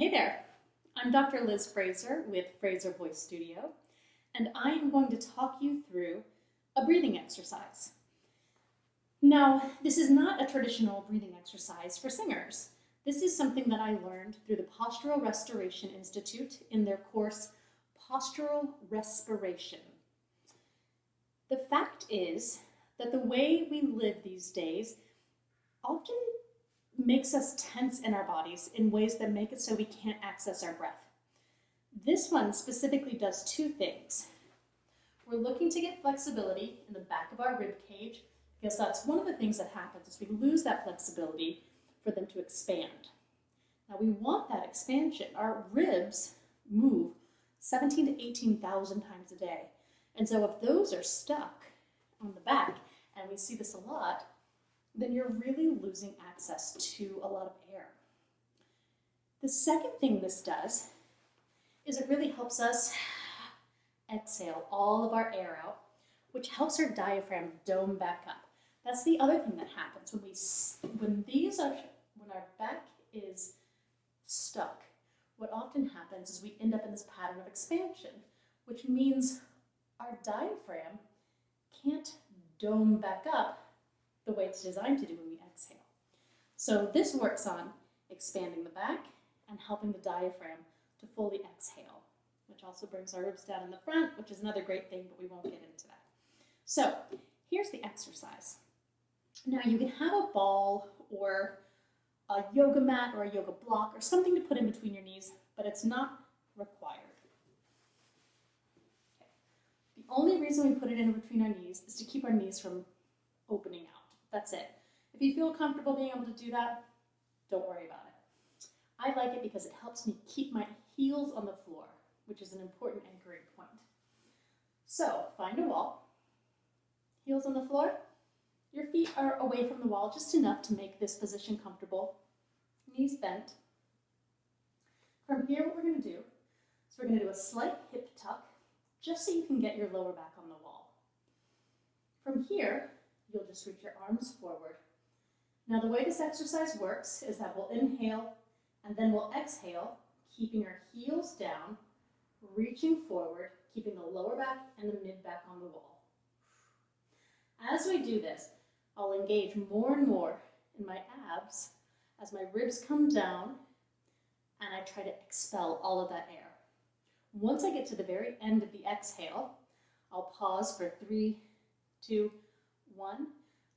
Hey there, I'm Dr. Liz Fraser with Fraser Voice Studio, and I am going to talk you through a breathing exercise. Now, this is not a traditional breathing exercise for singers. This is something that I learned through the Postural Restoration Institute in their course, Postural Respiration. The fact is that the way we live these days often makes us tense in our bodies in ways that make it so we can't access our breath. This one specifically does two things. We're looking to get flexibility in the back of our rib cage because that's one of the things that happens is we lose that flexibility for them to expand. Now we want that expansion. Our ribs move 17 to 18,000 times a day. And so if those are stuck on the back, and we see this a lot, then you're really losing access to a lot of air. The second thing this does is it really helps us exhale all of our air out, which helps our diaphragm dome back up. That's the other thing that happens when our back is stuck. What often happens is we end up in this pattern of expansion, which means our diaphragm can't dome back up the way it's designed to do when we exhale. So this works on expanding the back and helping the diaphragm to fully exhale, which also brings our ribs down in the front, which is another great thing, but we won't get into that. So here's the exercise. Now you can have a ball or a yoga mat or a yoga block or something to put in between your knees, but it's not required. Okay. The only reason we put it in between our knees is to keep our knees from opening out. That's it. If you feel comfortable being able to do that, don't worry about it. I like it because it helps me keep my heels on the floor, which is an important anchoring point. So find a wall, heels on the floor, your feet are away from the wall just enough to make this position comfortable, knees bent. From here, what we're going to do is we're going to do a slight hip tuck, just so you can get your lower back on the wall. From here, you'll just reach your arms forward. Now the way this exercise works is that we'll inhale and then we'll exhale, keeping our heels down, reaching forward, keeping the lower back and the mid back on the wall. As we do this, I'll engage more and more in my abs as my ribs come down and I try to expel all of that air. Once I get to the very end of the exhale, I'll pause for 3, 2, 1,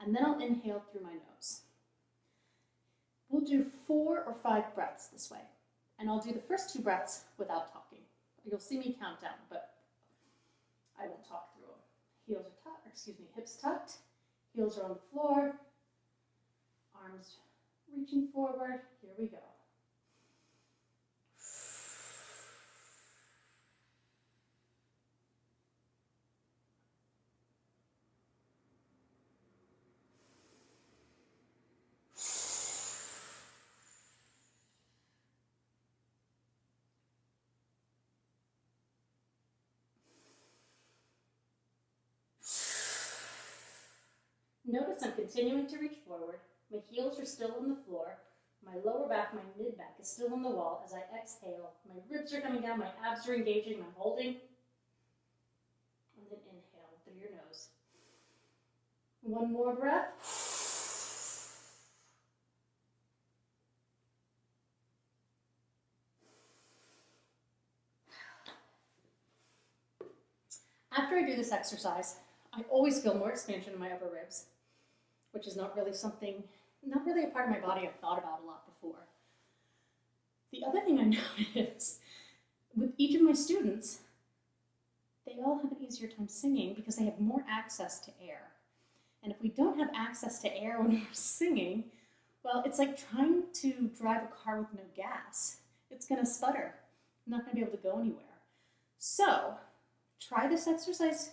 and then I'll inhale through my nose. We'll do 4 or 5 breaths this way, and I'll do the first 2 breaths without talking. You'll see me count down, but I won't talk through them. Hips tucked, heels are on the floor, arms reaching forward. Here we go. Notice I'm continuing to reach forward. My heels are still on the floor. My lower back, my mid back is still on the wall as I exhale. My ribs are coming down, my abs are engaging, I'm holding. And then inhale through your nose. One more breath. After I do this exercise, I always feel more expansion in my upper ribs, which is not really a part of my body I've thought about a lot before. The other thing I notice with each of my students, they all have an easier time singing because they have more access to air. And if we don't have access to air when we're singing, well, it's like trying to drive a car with no gas. It's going to sputter. You're not going to be able to go anywhere. So try this exercise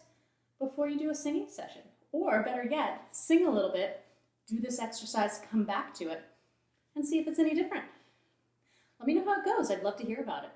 before you do a singing session. Or better yet, sing a little bit, do this exercise, come back to it, and see if it's any different. Let me know how it goes. I'd love to hear about it.